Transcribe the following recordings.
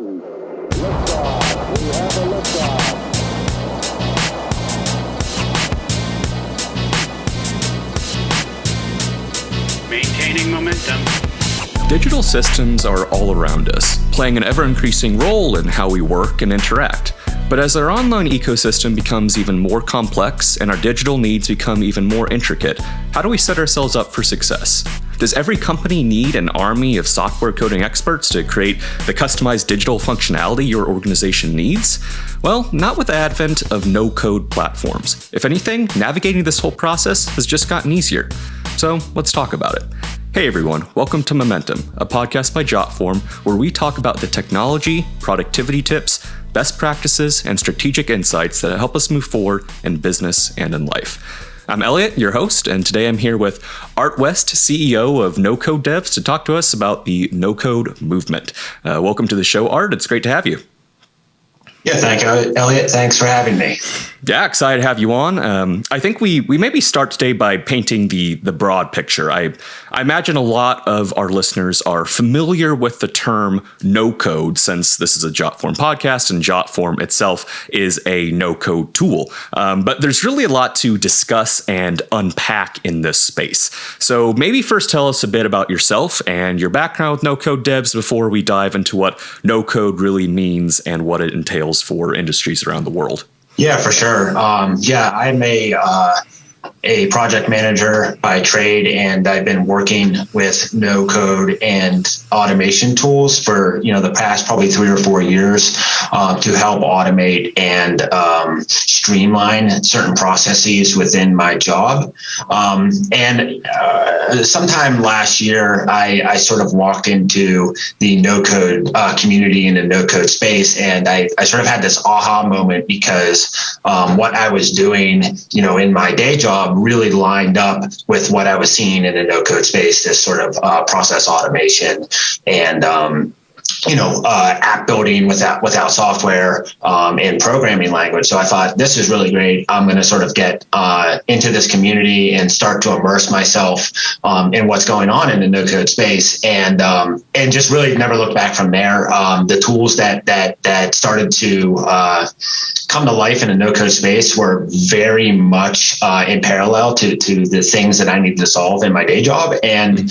1. Liftoff. We have a liftoff. Maintaining momentum. Digital systems are all around us, playing an ever-increasing role in how we work and interact. But as our online ecosystem becomes even more complex and our digital needs become even more intricate, how do we set ourselves up for success? Does every company need an army of software coding experts to create the customized digital functionality your organization needs? Well, not with the advent of no-code platforms. If anything, navigating this whole process has just gotten easier. So let's talk about it. Hey everyone, welcome to Momentum, a podcast by Jotform where we talk about the technology, productivity tips, best practices, and strategic insights that help us move forward in business and in life. I'm Elliot, your host, and today I'm here with Art West, CEO of NoCodeDevs, to talk to us about the no-code movement. Welcome to the show, Art. It's great to have you. Yeah, thank you, Elliot. Thanks for having me. Yeah, excited to have you on. I think we maybe start today by painting the broad picture. I imagine a lot of our listeners are familiar with the term no-code, since this is a Jotform podcast and Jotform itself is a no-code tool. But there's really a lot to discuss and unpack in this space. So maybe first tell us a bit about yourself and your background with NoCodeDevs before we dive into what no-code really means and what it entails for industries around the world. Yeah, for sure. I'm a project manager by trade, and I've been working with no code and automation tools for the past probably 3 or 4 years to help automate and streamline certain processes within my job. Sometime last year, I sort of walked into the no code community in the no code space, and I sort of had this aha moment because what I was doing, in my day job really lined up with what I was seeing in the no-code space, this sort of process automation and app building without software and programming language. So I thought, this is really great. I'm going to sort of get into this community and start to immerse myself in what's going on in the no-code space, and just really never look back from there. The tools that started to come to life in the no-code space were very much in parallel to the things that I needed to solve in my day job, and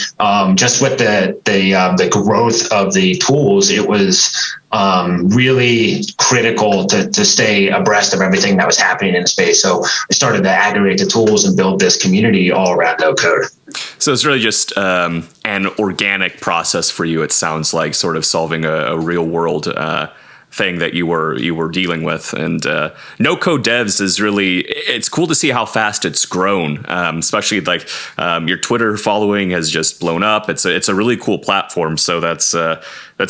just with the growth of the tools, it was really critical to stay abreast of everything that was happening in the space. So I started to aggregate the tools and build this community all around no code. So it's really just an organic process for you. It sounds like sort of solving a real world thing that you were dealing with. And NoCodeDevs is really, it's cool to see how fast it's grown, especially like your Twitter following has just blown up. It's a really cool platform. So that's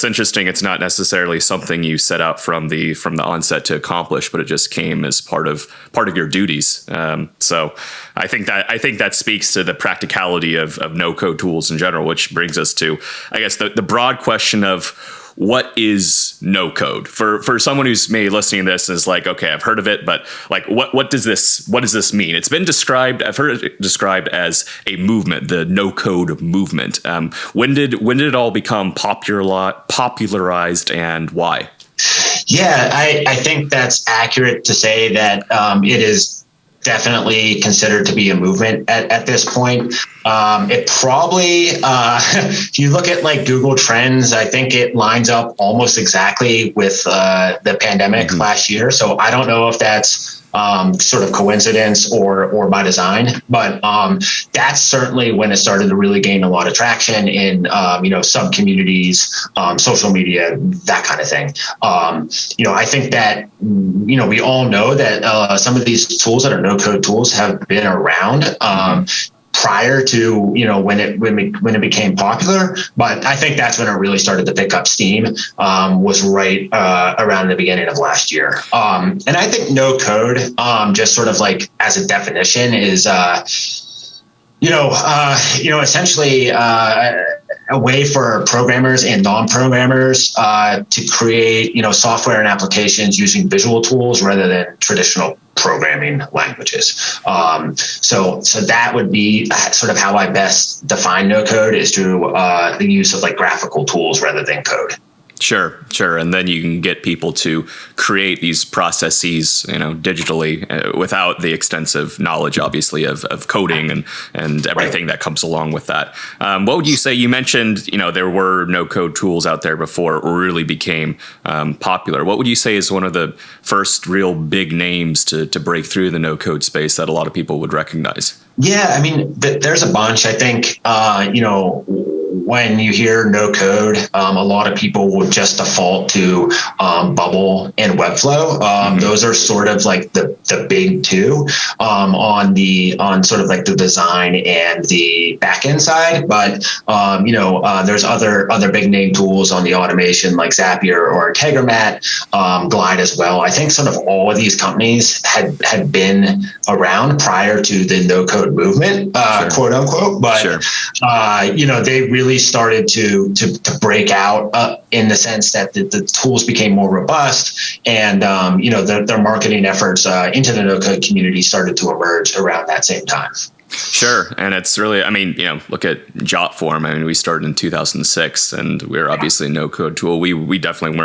interesting. It's not necessarily something you set out from the onset to accomplish, but it just came as part of your duties. So I think that speaks to the practicality of no-code tools in general, which brings us to, I guess, the broad question of, what is no code for someone who's maybe listening to this and is like, okay, I've heard of it, but like, what does this mean? It's been described, I've heard it described as a movement, the no code movement. When did it all become popularized, and why? Yeah, I think that's accurate to say that it is definitely considered to be a movement at this point. It probably, if you look at like Google Trends, I think it lines up almost exactly with the pandemic last year. So I don't know if that's sort of coincidence or by design, but that's certainly when it started to really gain a lot of traction in sub communities, social media, that kind of thing. I think that we all know that some of these tools that are no code tools have been around prior to when it became popular, but I think that's when it really started to pick up steam, was right around the beginning of last year. And I think no code, just sort of like as a definition, is essentially a way for programmers and non-programmers to create software and applications using visual tools rather than traditional programming languages. So that would be sort of how I best define no code, is through the use of like graphical tools rather than code. Sure. And then you can get people to create these processes, digitally without the extensive knowledge, obviously, of coding and everything that comes along with that. What would you say? You mentioned, there were no code tools out there before it really became popular. What would you say is one of the first real big names to break through the no code space that a lot of people would recognize? Yeah, I mean, there's a bunch. I think, when you hear no code, a lot of people would just default to Bubble and Webflow. Those are sort of like the big two on sort of like the design and the backend side. But there's other big name tools on the automation like Zapier or Integromat, Glide as well. I think sort of all of these companies had been around prior to the no code movement, quote unquote. But they really started to break out in the sense that the tools became more robust, and their marketing efforts into the no-code community started to emerge around that same time. Sure. And it's really, look at Jotform. We started in 2006 and we're obviously a no-code tool. We definitely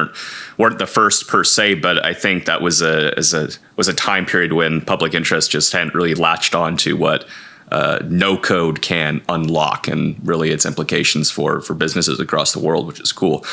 weren't the first per se, but I think that was a time period when public interest just hadn't really latched on to what no code can unlock and really its implications for businesses across the world, which is cool.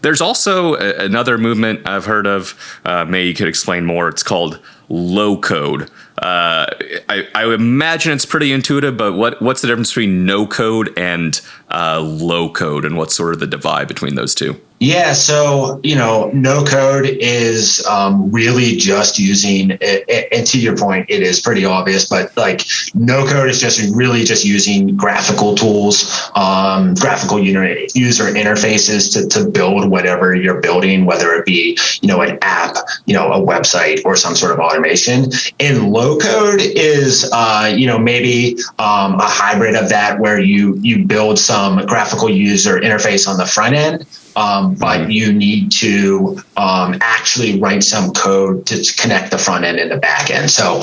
There's also another movement I've heard of. Maybe you could explain more. It's called low code. I would imagine it's pretty intuitive, but what's the difference between no code and low code, and what's sort of the divide between those two? Yeah, so, no code is really just using, and to your point, it is pretty obvious, but like no code is just really just using graphical tools, graphical user interfaces to build whatever you're building, whether it be, an app, a website or some sort of automation. And low code is, maybe a hybrid of that where you build some graphical user interface on the front end. But you need to actually write some code to connect the front end and the back end. So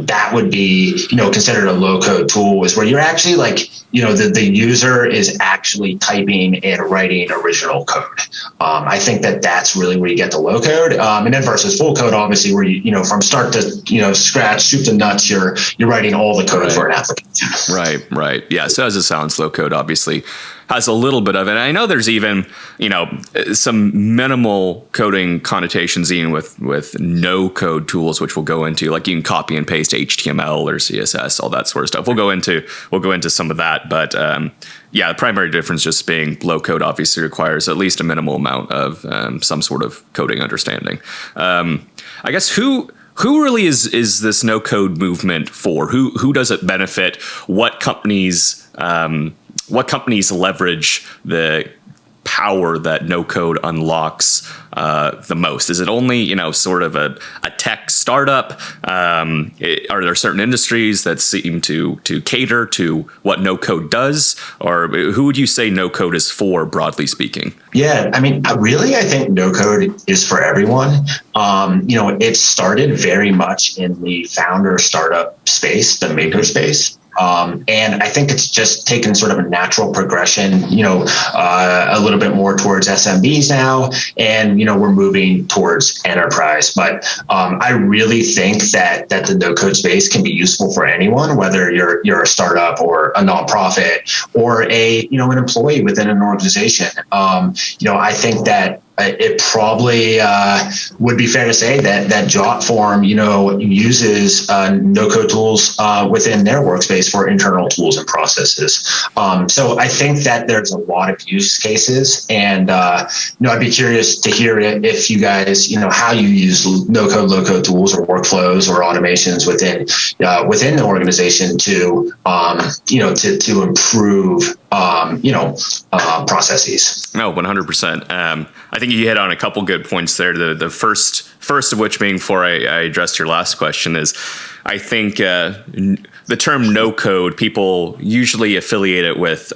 that would be, considered a low code tool, is where you're actually like, the user is actually typing and writing original code. I think that's really where you get the low code. And then versus full code, obviously, where you from start to scratch, soup to nuts, you're writing all the code for an application. Right. Yeah. So as it sounds, low code obviously has a little bit of it. I know there's even, some minimal coding connotations even with no code tools, which we'll go into, like you can copy and paste HTML or CSS, all that sort of stuff. We'll go into some of that, but the primary difference just being low code obviously requires at least a minimal amount of some sort of coding understanding. I guess who really is this no code movement for? Who does it benefit? What companies leverage the power that no code unlocks the most? Is it only sort of a tech startup? Are there certain industries that seem to cater to what no code does, or who would you say no code is for, broadly speaking? Yeah, I think no code is for everyone. It started very much in the founder startup space, the maker space. And I think it's just taken sort of a natural progression, a little bit more towards SMBs now, and, we're moving towards enterprise. But I really think that the no code space can be useful for anyone, whether you're a startup or a nonprofit or an employee within an organization. I think that it probably would be fair to say that Jotform, uses no-code tools within their workspace for internal tools and processes. So I think that there's a lot of use cases, and I'd be curious to hear if you guys, how you use no-code, low-code tools or workflows or automations within the organization to improve processes. No, 100%. I think you hit on a couple good points there. The first of which being, before I addressed your last question, is I think the term no code, people usually affiliate it with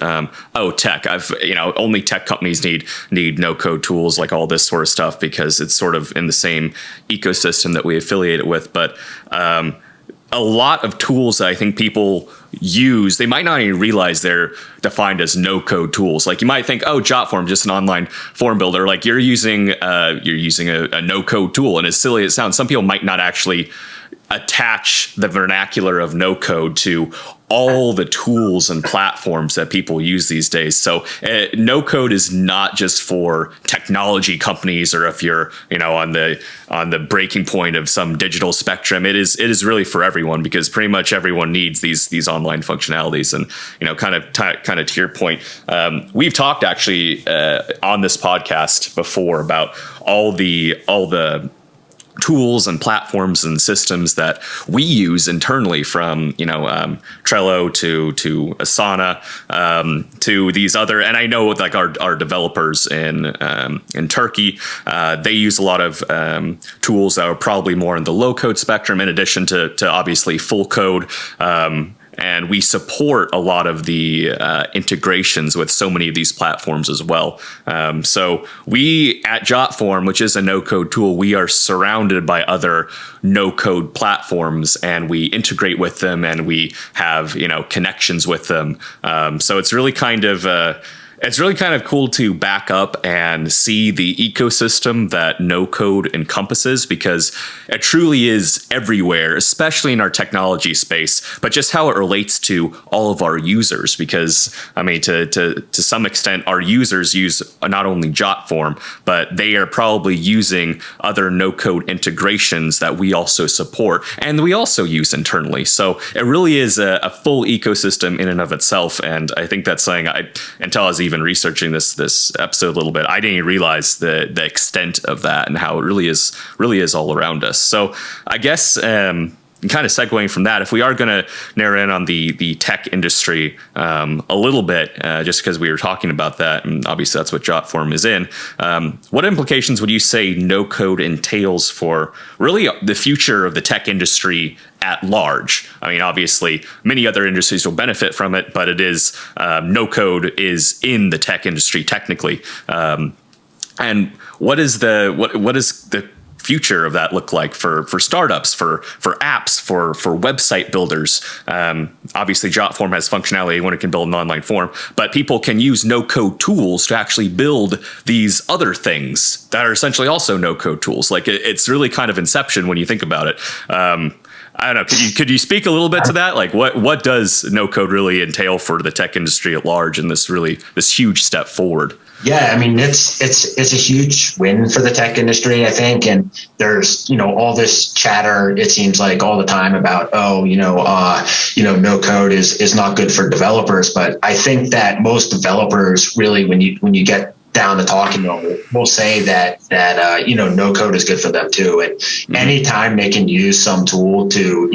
tech. Only tech companies need no code tools, like all this sort of stuff, because it's sort of in the same ecosystem that we affiliate it with. But a lot of tools that I think people use, they might not even realize they're defined as no-code tools. Like you might think, oh, Jotform, just an online form builder. Like you're using a no-code tool, and as silly as it sounds, some people might not actually attach the vernacular of no code to all the tools and platforms that people use these days. So no code is not just for technology companies, or if you're, on the breaking point of some digital spectrum. It is really for everyone, because pretty much everyone needs these online functionalities. And kind of to your point, we've talked actually on this podcast before about all the tools and platforms and systems that we use internally, from Trello to Asana to these other, and I know like our developers in Turkey, they use a lot of tools that are probably more in the low code spectrum, in addition to obviously full code. And we support a lot of the integrations with so many of these platforms as well. So we at Jotform, which is a no-code tool, we are surrounded by other no-code platforms, and we integrate with them, and we have connections with them. So it's really kind of cool to back up and see the ecosystem that no code encompasses, because it truly is everywhere, especially in our technology space, but just how it relates to all of our users. Because I mean, to some extent, our users use not only Jotform, but they are probably using other no code integrations that we also support and we also use internally. So it really is a full ecosystem in and of itself. And I think that's something until I was even researching this episode a little bit, I didn't even realize the extent of that and how it really is all around us. So I guess kind of segueing from that, if we are going to narrow in on the tech industry a little bit, just because we were talking about that, and obviously that's what Jotform is in, what implications would you say no code entails for really the future of the tech industry at large? I mean, obviously many other industries will benefit from it, but it is no code is in the tech industry technically. And what is the future of that look like for startups, for apps, for website builders? Obviously Jotform has functionality when it can build an online form, but people can use no code tools to actually build these other things that are essentially also no code tools. Like it's really kind of inception when you think about it. I don't know. Could you speak a little bit to that? Like what does no code really entail for the tech industry at large, and this huge step forward? Yeah, I mean, it's a huge win for the tech industry, I think. And there's, all this chatter, it seems like all the time about, no code is not good for developers. But I think that most developers really, when you get down to talking to them, will say that no code is good for them too. And anytime they can use some tool to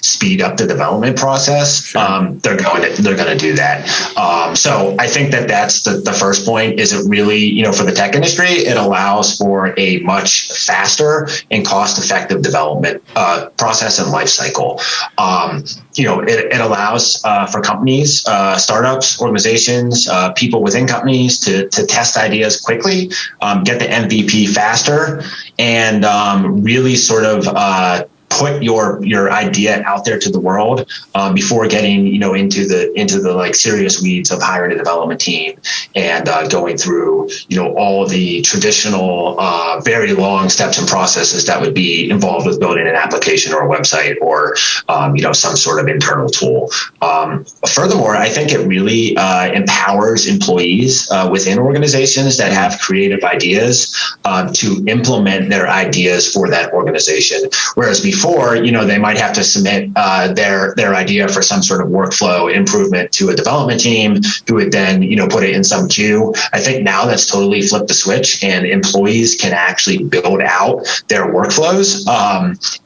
speed up the development process, they're going to do that. So I think that's the first point. Is it really for the tech industry, it allows for a much faster and cost effective development process and life cycle. It allows for companies, startups, organizations, people within companies to test ideas quickly, get the MVP faster, and really sort of put your idea out there to the world before getting into the like serious weeds of hiring a development team and going through all the traditional very long steps and processes that would be involved with building an application or a website or some sort of internal tool. Furthermore, I think it really empowers employees within organizations that have creative ideas to implement their ideas for that organization, whereas before, they might have to submit their idea for some sort of workflow improvement to a development team who would then, put it in some queue. I think now that's totally flipped the switch, and employees can actually build out their workflows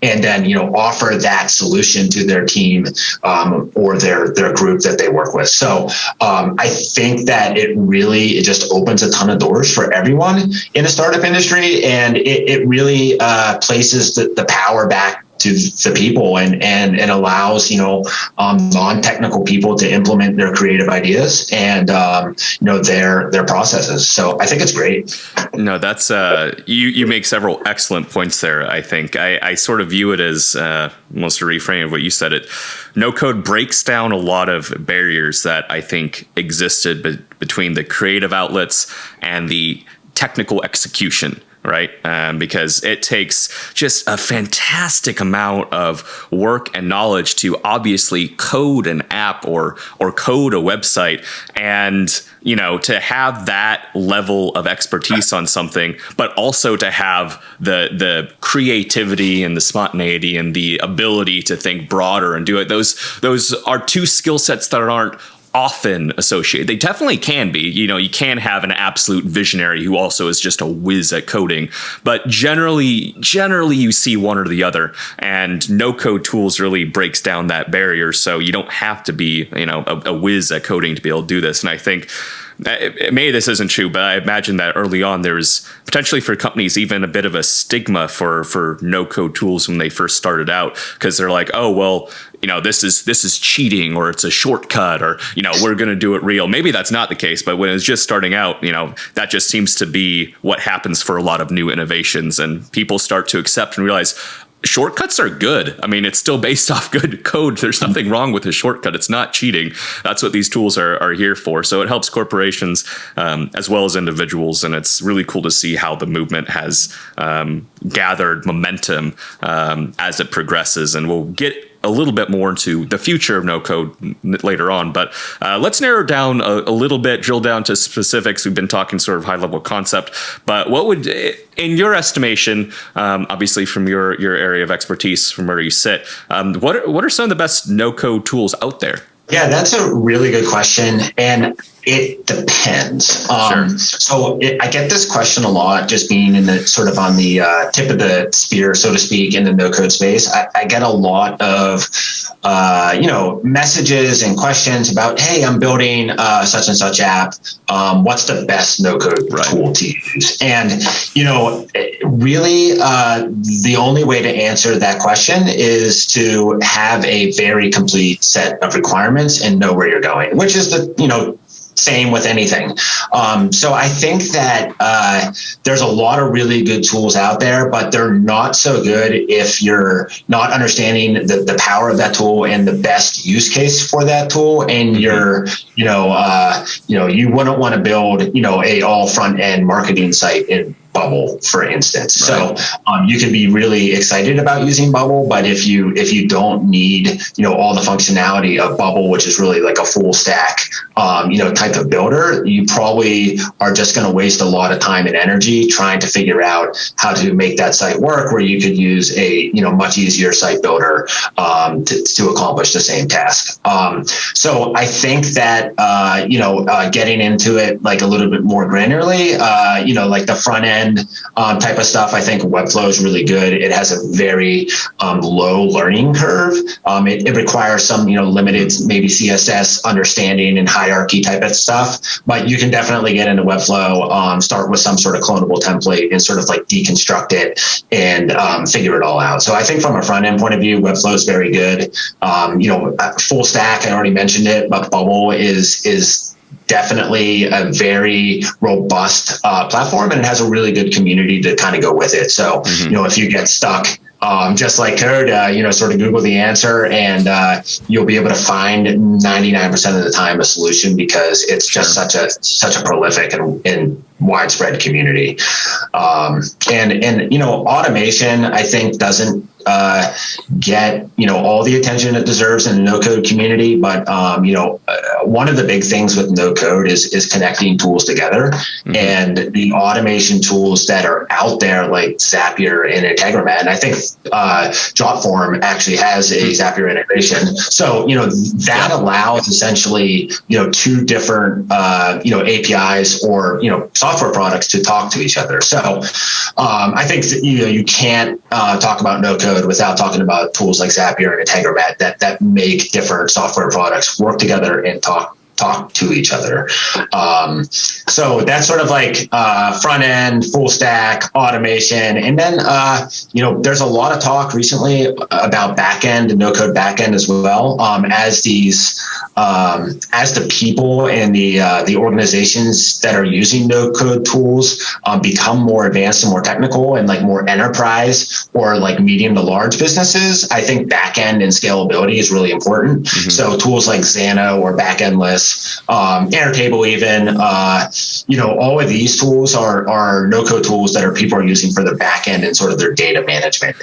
and then, offer that solution to their team or their group that they work with. So I think that it just opens a ton of doors for everyone in the startup industry, and it really places the power back to the people, and allows, non-technical people to implement their creative ideas and, their processes. So I think it's great. No, that's you make several excellent points there. I think I sort of view it as almost a reframe of what you said. No code breaks down a lot of barriers that I think existed between the creative outlets and the technical execution. Right? Because it takes just a fantastic amount of work and knowledge to obviously code an app or code a website, and to have that level of expertise on something, but also to have the creativity and the spontaneity and the ability to think broader and do it. Those are two skill sets that aren't often associated. They definitely can be. You can have an absolute visionary who also is just a whiz at coding, but generally you see one or the other, and no code tools really breaks down that barrier. So you don't have to be a whiz at coding to be able to do this. And I think maybe this isn't true, but I imagine that early on there was potentially for companies even a bit of a stigma for no code tools when they first started out, because they're like, oh well, this is cheating, or it's a shortcut, or we're going to do it real. Maybe that's not the case, but when it's just starting out, that just seems to be what happens for a lot of new innovations, and people start to accept and realize shortcuts are good. I mean, it's still based off good code. There's nothing wrong with a shortcut. It's not cheating. That's what these tools are here for. So it helps corporations as well as individuals. And it's really cool to see how the movement has gathered momentum as it progresses. And we'll get a little bit more into the future of no code later on, but let's narrow down a little bit, drill down to specifics. We've been talking sort of high level concept, but what would, in your estimation, obviously from your area of expertise, from where you sit, what are some of the best no code tools out there? Yeah, that's a really good question. And it depends. Sure. So I get this question a lot, just being in the sort of on the tip of the spear, so to speak, in the no code space. I get a lot of, messages and questions about, hey, I'm building such and such app. What's the best no code tool to use? And, really, the only way to answer that question is to have a very complete set of requirements and know where you're going, which is the, same with anything. So I think that there's a lot of really good tools out there, but they're not so good if you're not understanding the power of that tool and the best use case for that tool. And you're, you wouldn't want to build, a all front end marketing site in Bubble, for instance. Right. So you can be really excited about using Bubble, but if you don't need all the functionality of Bubble, which is really like a full stack type of builder, you probably are just going to waste a lot of time and energy trying to figure out how to make that site work, where you could use a much easier site builder to accomplish the same task. So I think that getting into it like a little bit more granularly, like the front end type of stuff, I think Webflow is really good. It has a very low learning curve. It requires some limited maybe CSS understanding and hierarchy type of stuff, but you can definitely get into Webflow, start with some sort of clonable template and sort of like deconstruct it and figure it all out. So I think from a front end point of view, Webflow is very good. Full stack, I already mentioned it, but Bubble is definitely a very robust platform, and it has a really good community to kind of go with it. So, if you get stuck, just like code, sort of Google the answer, and you'll be able to find 99% of the time a solution, because it's just such a prolific and widespread community. And automation, I think, doesn't get all the attention it deserves in the no code community, but one of the big things with no code is connecting tools together. And the automation tools that are out there, like Zapier and Integromat, and I think Jotform actually has a Zapier integration. So that allows essentially two different APIs or software products to talk to each other. So I think you can't talk about no code without talking about tools like Zapier and Integromat that make different software products work together and talk talk to each other. So that's sort of like front end, full stack, automation. And then, there's a lot of talk recently about back end and no code back end as well. As the people and the organizations that are using no code tools become more advanced and more technical and like more enterprise or like medium to large businesses, I think back end and scalability is really important. Mm-hmm. So tools like Xano or Backendless, Airtable even, all of these tools are no code tools that people are using for their back end and sort of their data management.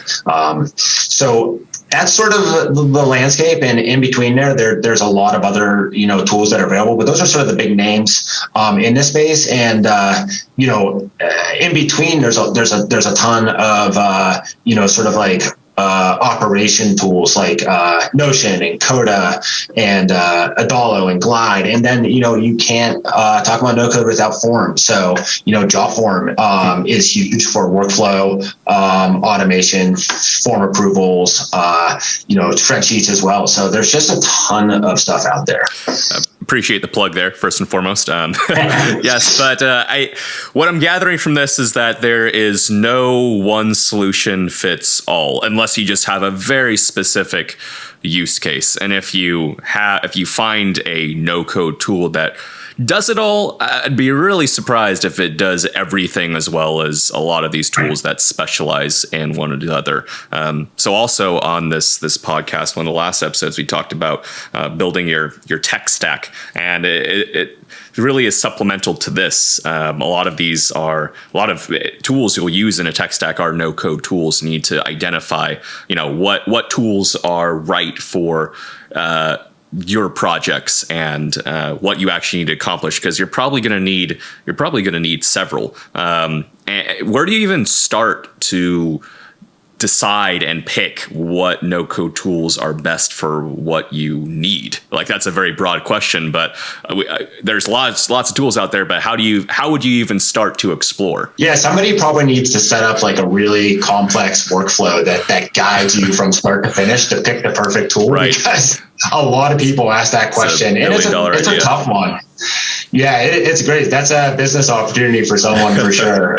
So that's sort of the landscape, and in between there's a lot of other tools that are available, but those are sort of the big names in this space. And in between there's a ton of sort of like operation tools like Notion and Coda and Adalo and Glide. And then you can't talk about no code without forms. So Jotform is huge for workflow automation, form approvals, spreadsheets as well. So there's just a ton of stuff out there. Appreciate the plug there, first and foremost. Yes, but what I'm gathering from this is that there is no one solution fits all, unless you just have a very specific use case. And if you find a no-code tool that does it all, I'd be really surprised if it does everything as well as a lot of these tools that specialize in one or the other. So also on this podcast, one of the last episodes, we talked about building your tech stack, and it really is supplemental to this. A lot of tools you'll use in a tech stack are no code tools. You need to identify, what tools are right for your projects and what you actually need to accomplish, because you're probably going to need several. And where do you even start to decide and pick what no code tools are best for what you need? Like, that's a very broad question, but there's lots of tools out there, but how would you even start to explore? Yeah, somebody probably needs to set up like a really complex workflow that guides you from start to finish to pick the perfect tool, right? Because a lot of people ask that question, and it's a tough one. Yeah, it's great. That's a business opportunity for someone for sure.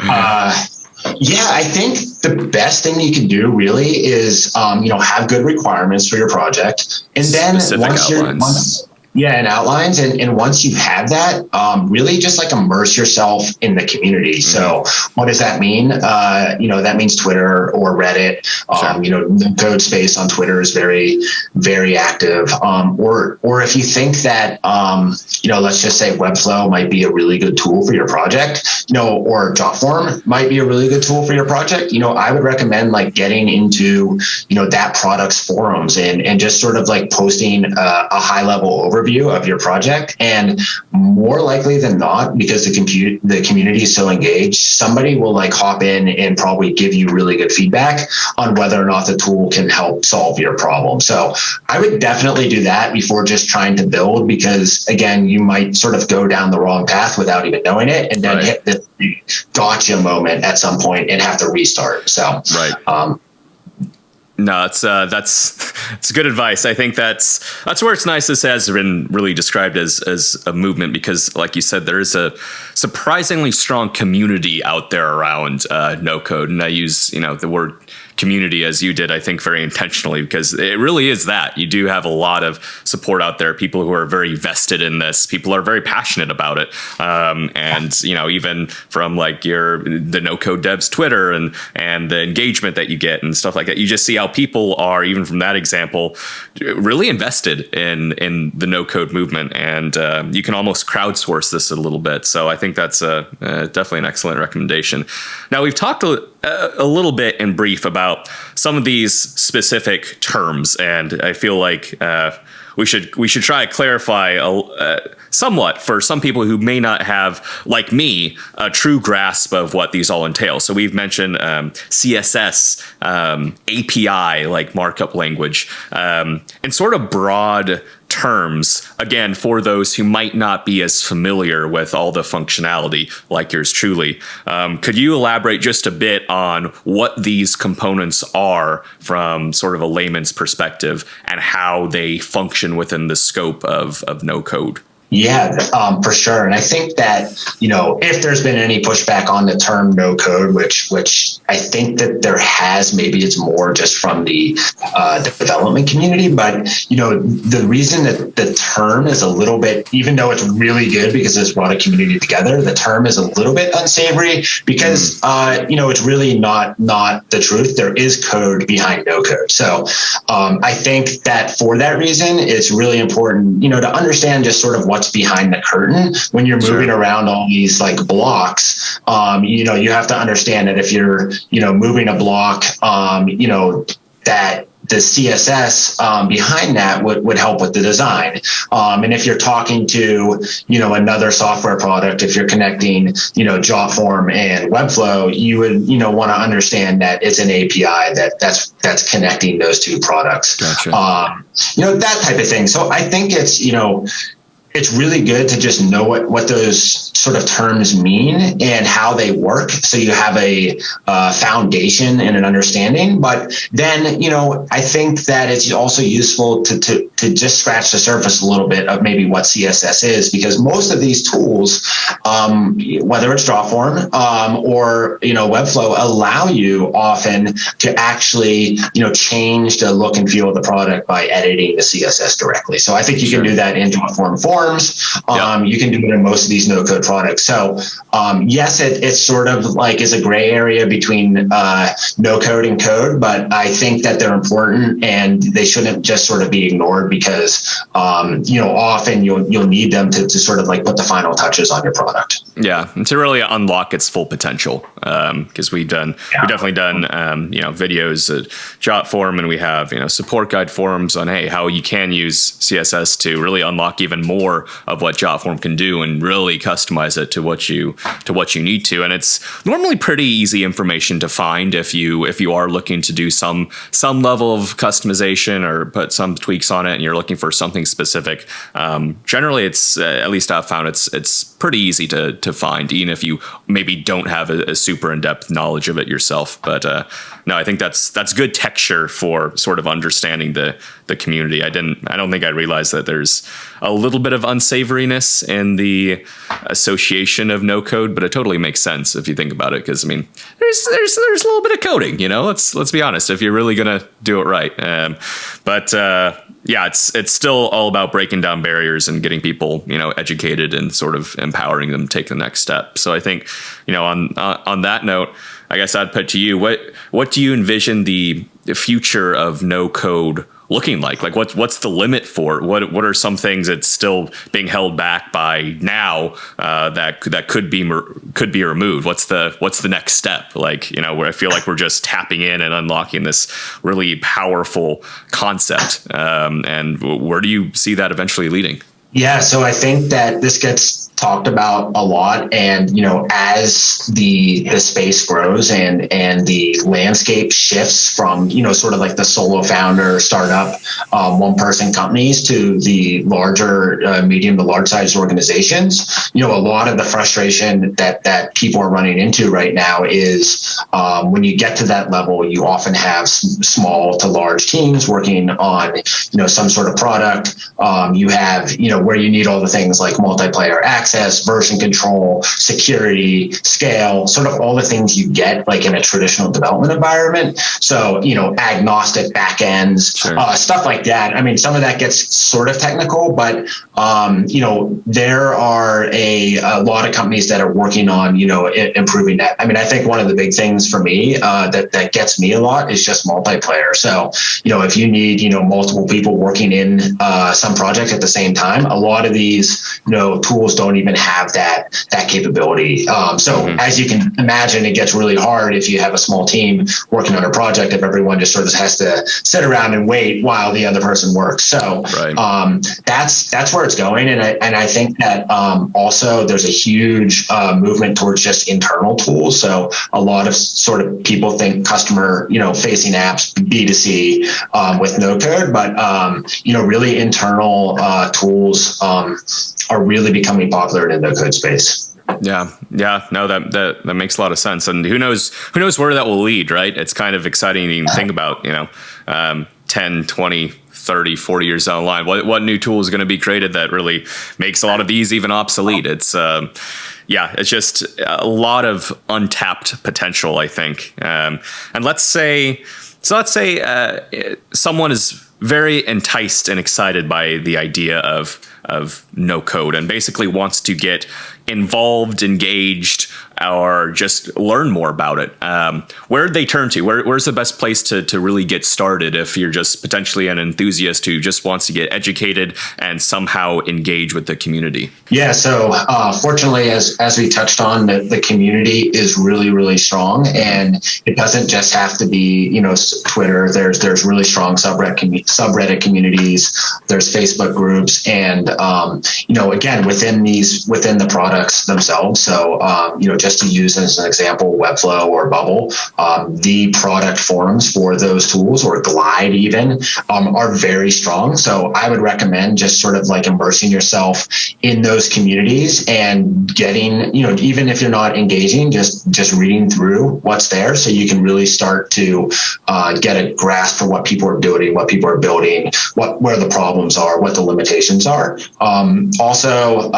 Yeah, I think the best thing you can do really is, have good requirements for your project. And then and outlines. And once you have that, really just like immerse yourself in the community. Mm-hmm. So what does that mean? That means Twitter or Reddit. The code space on Twitter is very, very active. Or if you think that, let's just say Webflow might be a really good tool for your project, or Jotform might be a really good tool for your project, I would recommend like getting into, that product's forums and just sort of like posting a high level overview of your project. And more likely than not, because the community is so engaged, somebody will like hop in and probably give you really good feedback on whether or not the tool can help solve your problem. So I would definitely do that before just trying to build, because again, you might sort of go down the wrong path without even knowing it, and then hit the gotcha moment at some point and have to restart. So no, that's good advice. I think that's where it's nice this has been really described as a movement, because like you said, there is a surprisingly strong community out there around no code. And I use, the word community as you did, I think very intentionally, because it really is that. You do have a lot of support out there, people who are very vested in this, people are very passionate about it. And, even from like the NoCodeDevs Twitter and the engagement that you get and stuff like that, you just see how people are, even from that example, really invested in the no code movement. And you can almost crowdsource this a little bit. So I think that's definitely an excellent recommendation. Now, we've talked a little bit in brief about some of these specific terms, and I feel like we should try to clarify somewhat for some people who may not have, like me, a true grasp of what these all entail. So we've mentioned CSS, API, like markup language, and sort of broad terms, again, for those who might not be as familiar with all the functionality like yours truly. Could you elaborate just a bit on what these components are from sort of a layman's perspective and how they function within the scope of no code? Yeah, for sure. And I think that, if there's been any pushback on the term no code, which I think that there has, maybe it's more just from the development community. But, the reason that the term is a little bit, even though it's really good because it's brought a community together, the term is a little bit unsavory because, it's really not the truth. There is code behind no code. So I think that for that reason, it's really important, to understand just sort of what's behind the curtain when you're moving around all these like blocks. You have to understand that if you're, moving a block, that the CSS behind that would help with the design. And if you're talking to, another software product, if you're connecting, Jotform and Webflow, you would, want to understand that it's an API that's connecting those two products. Gotcha. That type of thing. So I think it's really good to just know what those sort of terms mean and how they work. So you have a foundation and an understanding. But then, I think that it's also useful to just scratch the surface a little bit of maybe what CSS is, because most of these tools, whether it's Jotform or, Webflow, allow you often to actually, change the look and feel of the product by editing the CSS directly. So I think you can do that in Jotform forms. You can do it in most of these no-code products. So yes, it's sort of like is a gray area between no code and code, but I think that they're important and they shouldn't just sort of be ignored because often you'll need them to sort of like put the final touches on your product. Yeah, and to really unlock its full potential, because we've definitely done videos at Jotform, and we have support guide forums on how you can use CSS to really unlock even more of what Jotform can do and really customize it to what you need to. And it's normally pretty easy information to find if you are looking to do some level of customization or put some tweaks on it, and you're looking for something specific. Generally, it's at least I've found it's pretty easy to find, even if you maybe don't have a super in-depth knowledge of it yourself. But no, I think that's good texture for sort of understanding the community. I don't think I realized that there's a little bit of unsavoriness in the association of no code, but it totally makes sense if you think about it. Because I mean, there's a little bit of coding, Let's be honest, if you're really gonna do it right. Yeah, it's still all about breaking down barriers and getting people, educated and sort of empowering them to take the next step. So I think, on that note, I guess I'd put to you, what do you envision the future of no code looking like? Like what's the limit for it? What are some things that's still being held back by now that could be removed? What's the next step? Like, where I feel like we're just tapping in and unlocking this really powerful concept. And where do you see that eventually leading? Yeah, so I think that this gets talked about a lot, and as the space grows and the landscape shifts from sort of like the solo founder startup one person companies to the larger medium to large size organizations, a lot of the frustration that people are running into right now is when you get to that level, you often have small to large teams working on some sort of product. You have where you need all the things like multiplayer access, version control, security, scale, sort of all the things you get like in a traditional development environment. So, agnostic backends, stuff like that. I mean, some of that gets sort of technical, but, there are a lot of companies that are working on, improving that. I mean, I think one of the big things for me that gets me a lot is just multiplayer. So, if you need, multiple people working in some project at the same time, a lot of these, tools don't even have that capability. As you can imagine, it gets really hard if you have a small team working on a project, if everyone just sort of has to sit around and wait while the other person works. So that's where it's going. And I think that also there's a huge movement towards just internal tools. So a lot of sort of people think customer, facing apps, B2C with no code, but really internal tools are really becoming popular in the no code space. Yeah. No, that makes a lot of sense. And who knows where that will lead, right? It's kind of exciting to think about, 10, 20, 30, 40 years down the line? What new tool is going to be created that really makes a lot of these even obsolete? It's it's just a lot of untapped potential, I think. And let's say someone is very enticed and excited by the idea of no code and basically wants to get involved, engaged, or just learn more about it. Where do they turn to? Where's the best place to really get started if you're just potentially an enthusiast who just wants to get educated and somehow engage with the community? Yeah, so fortunately, as we touched on, the community is really, really strong, and it doesn't just have to be, Twitter. There's really strong subreddit communities. There's Facebook groups, and again, within the products themselves. So just to use as an example, Webflow or Bubble, the product forums for those tools, or Glide even, are very strong. So I would recommend just sort of like immersing yourself in those communities and getting, even if you're not engaging, just reading through what's there, so you can really start to get a grasp for what people are doing, what people are building, where the problems are, what the limitations are. Also,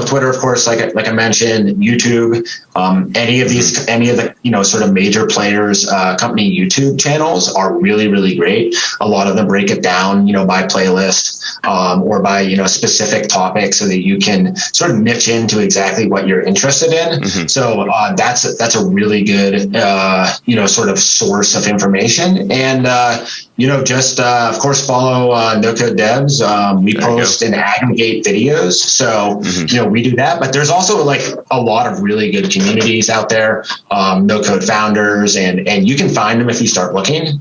Twitter, of course, like I mentioned, YouTube, any of the sort of major players, company YouTube channels are really, really great. A lot of them break it down, by playlist, or by, specific topics, so that you can sort of niche into exactly what you're interested in. Mm-hmm. So, that's a really good, sort of source of information. And, of course, follow NoCodeDevs. We post and aggregate videos. So, we do that. But there's also like a lot of really good communities out there, no code founders, and you can find them if you start looking,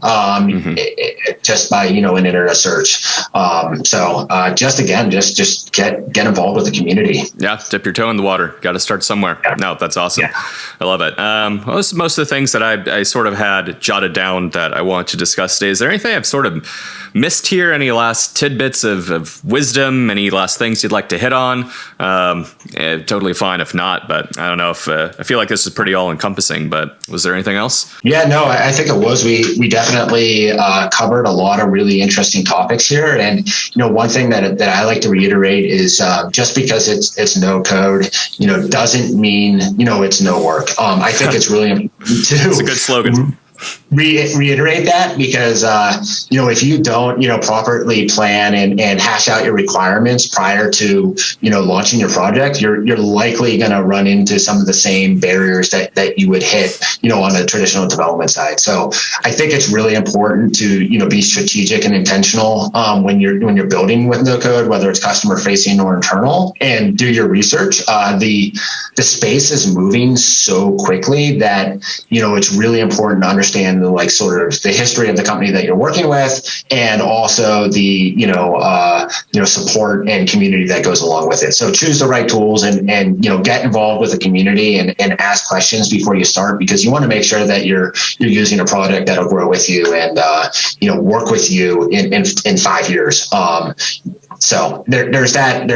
just by, an internet search. Just get involved with the community. Yeah. Dip your toe in the water. Got to start somewhere. Yeah. No, that's awesome. Yeah. I love it. Most of the things that I sort of had jotted down that I want to discuss today. Is there anything I've sort of missed here? Any last tidbits of wisdom? Any last things you'd like to hit on? Totally fine if not, but I don't know if I feel like this is pretty all encompassing, but was there anything else? Yeah, no, I think it was. We definitely covered a lot of really interesting topics here. And, one thing that I like to reiterate is just because it's no code, doesn't mean, it's no work. I think it's really important to. It's a good slogan. Reiterate that, because if you don't properly plan and hash out your requirements prior to launching your project, you're likely going to run into some of the same barriers that you would hit on a traditional development side. So I think it's really important to be strategic and intentional when you're building with no code, whether it's customer facing or internal, and do your research. The space is moving so quickly that it's really important to understand the history of the company that you're working with, and also the support and community that goes along with it. So choose the right tools and get involved with the community and ask questions before you start, because you want to make sure that you're using a product that'll grow with you and work with you in 5 years. So there's that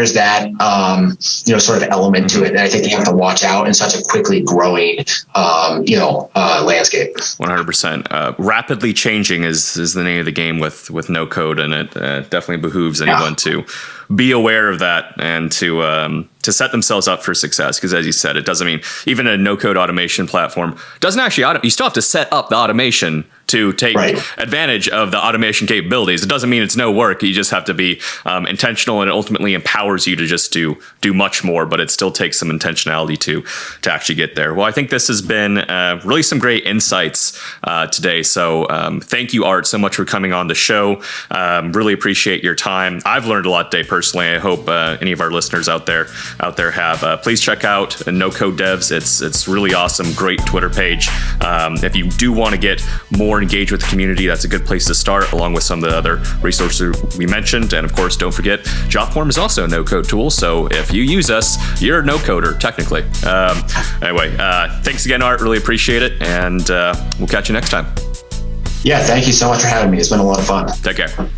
sort of element to it that I think you have to watch out in such a quickly growing landscape. 100%. Rapidly changing is the name of the game with no code, and it definitely behooves anyone to be aware of that and to set themselves up for success. Because as you said, it doesn't mean even a no code automation platform doesn't actually you still have to set up the automation to take advantage of the automation capabilities. It doesn't mean it's no work. You just have to be intentional, and it ultimately empowers you to just do much more, but it still takes some intentionality to actually get there. Well, I think this has been really some great insights today. So thank you, Art, so much for coming on the show. Really appreciate your time. I've learned a lot today personally. I hope any of our listeners out there have. Please check out NoCodeDevs. It's really awesome. Great Twitter page. If you do want to get more engaged with the community, that's a good place to start, along with some of the other resources we mentioned. And of course, don't forget, Jotform is also a no-code tool. So if you use us, you're a no-coder, technically. Anyway, thanks again, Art. Really appreciate it. And we'll catch you next time. Yeah, thank you so much for having me. It's been a lot of fun. Take care.